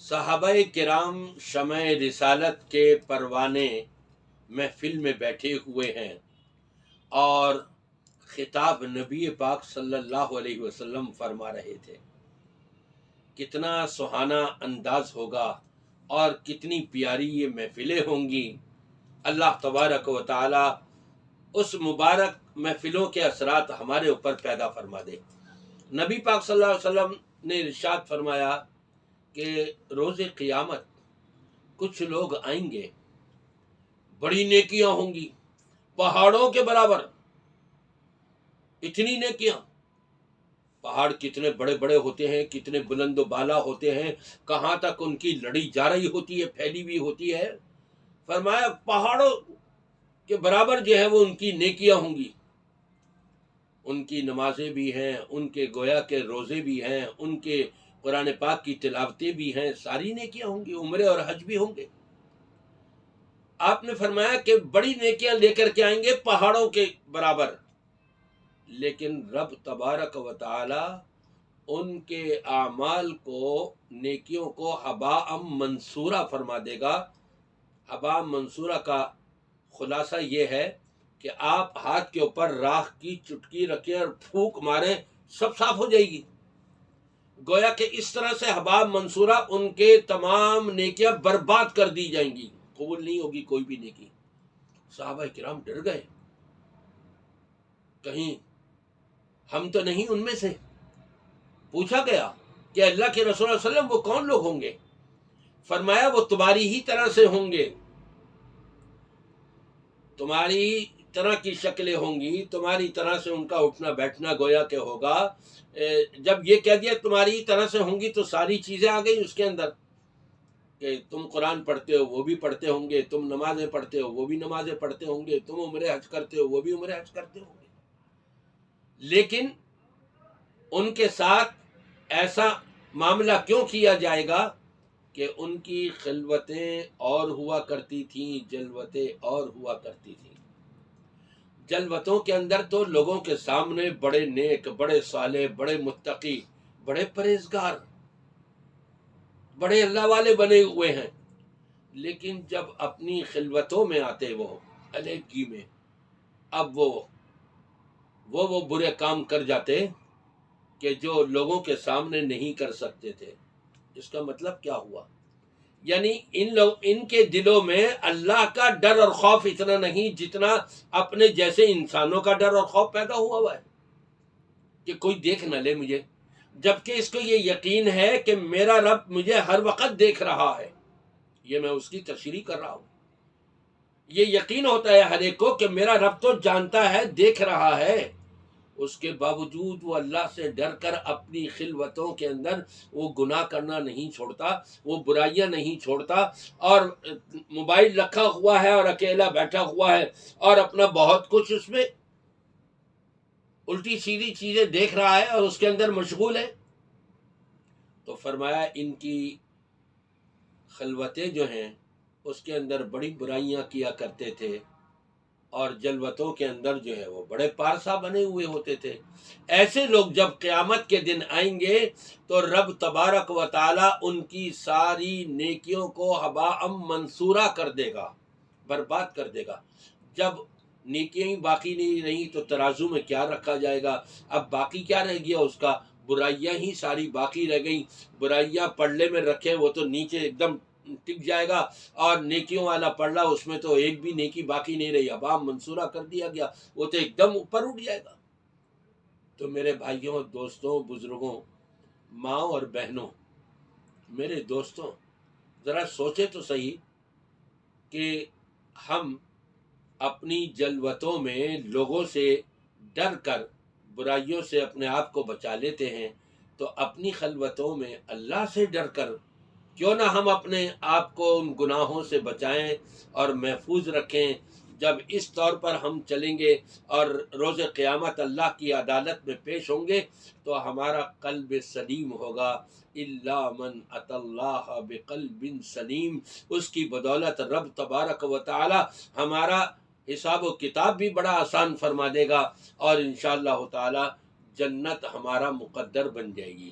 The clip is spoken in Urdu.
صحابہ کرام شمع رسالت کے پروانے محفل میں بیٹھے ہوئے ہیں اور خطاب نبی پاک صلی اللہ علیہ وسلم فرما رہے تھے۔ کتنا سہانا انداز ہوگا اور کتنی پیاری یہ محفلیں ہوں گی۔ اللہ تبارک و تعالی اس مبارک محفلوں کے اثرات ہمارے اوپر پیدا فرما دے۔ نبی پاک صلی اللہ علیہ وسلم نے ارشاد فرمایا کہ روز قیامت کچھ لوگ آئیں گے، بڑی نیکیاں ہوں گی، پہاڑوں کے برابر، اتنی نیکیاں۔ پہاڑ کتنے بڑے بڑے ہوتے ہیں، کتنے بلند و بالا ہوتے ہیں، کہاں تک ان کی لڑی جا رہی ہوتی ہے، پھیلی بھی ہوتی ہے۔ فرمایا پہاڑوں کے برابر جو ہے وہ ان کی نیکیاں ہوں گی۔ ان کی نمازیں بھی ہیں، ان کے گویا کے روزے بھی ہیں، ان کے قرآن پاک کی تلاوتیں بھی ہیں، ساری نیکیاں ہوں گی، عمرے اور حج بھی ہوں گے۔ آپ نے فرمایا کہ بڑی نیکیاں لے کر کے آئیں گے پہاڑوں کے برابر، لیکن رب تبارک و تعالی ان کے اعمال کو، نیکیوں کو ہباء منصورہ فرما دے گا۔ ہباء منصورہ کا خلاصہ یہ ہے کہ آپ ہاتھ کے اوپر راکھ کی چٹکی رکھیں اور پھونک ماریں، سب صاف ہو جائے گی۔ گویا کہ اس طرح سے ہباء منصورہ ان کے تمام نیکیاں برباد کر دی جائیں گی، قبول نہیں ہوگی کوئی بھی نیکی۔ صحابہ کرام ڈر گئے، کہیں ہم تو نہیں ان میں سے۔ پوچھا گیا کہ اللہ کے رسول صلی اللہ علیہ وسلم وہ کون لوگ ہوں گے؟ فرمایا وہ تمہاری ہی طرح سے ہوں گے، تمہاری طرح کی شکلیں ہوں گی، تمہاری طرح سے ان کا اٹھنا بیٹھنا گویا کہ ہوگا۔ جب یہ کہہ دیا تمہاری طرح سے ہوں گی تو ساری چیزیں آ گئی اس کے اندر، کہ تم قرآن پڑھتے ہو وہ بھی پڑھتے ہوں گے، تم نمازیں پڑھتے ہو وہ بھی نمازیں پڑھتے ہوں گے، تم عمرے حج کرتے ہو وہ بھی عمرے حج کرتے ہوں گے۔ لیکن ان کے ساتھ ایسا معاملہ کیوں کیا جائے گا کہ ان کی خلوتیں اور ہوا کرتی تھیں، جلوتیں اور ہوا کرتی تھیں۔ جلوتوں کے اندر تو لوگوں کے سامنے بڑے نیک، بڑے صالح، بڑے متقی، بڑے پرہیزگار، بڑے اللہ والے بنے ہوئے ہیں، لیکن جب اپنی خلوتوں میں آتے، وہ علیحدگی میں، اب وہ برے کام کر جاتے کہ جو لوگوں کے سامنے نہیں کر سکتے تھے۔ اس کا مطلب کیا ہوا؟ یعنی ان کے دلوں میں اللہ کا ڈر اور خوف اتنا نہیں جتنا اپنے جیسے انسانوں کا ڈر اور خوف پیدا ہوا ہے کہ کوئی دیکھ نہ لے مجھے، جبکہ اس کو یہ یقین ہے کہ میرا رب مجھے ہر وقت دیکھ رہا ہے، یہ میں اس کی تشریح کر رہا ہوں۔ یہ یقین ہوتا ہے ہر ایک کو کہ میرا رب تو جانتا ہے، دیکھ رہا ہے، اس کے باوجود وہ اللہ سے ڈر کر اپنی خلوتوں کے اندر وہ گناہ کرنا نہیں چھوڑتا، وہ برائیاں نہیں چھوڑتا، اور موبائل رکھا ہوا ہے اور اکیلا بیٹھا ہوا ہے اور اپنا بہت کچھ اس میں الٹی سیدھی چیزیں دیکھ رہا ہے اور اس کے اندر مشغول ہے۔ تو فرمایا ان کی خلوتیں جو ہیں اس کے اندر بڑی برائیاں کیا کرتے تھے، اور جلوتوں کے اندر جو ہے وہ بڑے پارسا بنے ہوئے ہوتے تھے۔ ایسے لوگ جب قیامت کے دن آئیں گے تو رب تبارک و تعالی ان کی ساری نیکیوں کو ہباء منصورہ کر دے گا، برباد کر دے گا۔ جب نیکیاں ہی باقی نہیں رہی تو ترازو میں کیا رکھا جائے گا؟ اب باقی کیا رہ گیا اس کا؟ برائیاں ہی ساری باقی رہ گئیں۔ برائیاں پلڑے میں رکھے وہ تو نیچے ایک دم ٹک جائے گا، اور نیکیوں والا پلڑا اس میں تو ایک بھی نیکی باقی نہیں رہی، ہباء منصورہ کر دیا گیا، وہ تو ایک دم اوپر اٹھ جائے گا۔ تو میرے بھائیوں، دوستوں، بزرگوں، ماں اور بہنوں، میرے دوستوں، ذرا سوچے تو صحیح کہ ہم اپنی جلوتوں میں لوگوں سے ڈر کر برائیوں سے اپنے آپ کو بچا لیتے ہیں، تو اپنی خلوتوں میں اللہ سے ڈر کر کیوں نہ ہم اپنے آپ کو ان گناہوں سے بچائیں اور محفوظ رکھیں۔ جب اس طور پر ہم چلیں گے اور روز قیامت اللہ کی عدالت میں پیش ہوں گے تو ہمارا قلب سلیم ہوگا۔ الا من اتى اللہ بقلب سلیم، اس کی بدولت رب تبارک و تعالی ہمارا حساب و کتاب بھی بڑا آسان فرما دے گا، اور انشاءاللہ تعالی جنت ہمارا مقدر بن جائے گی۔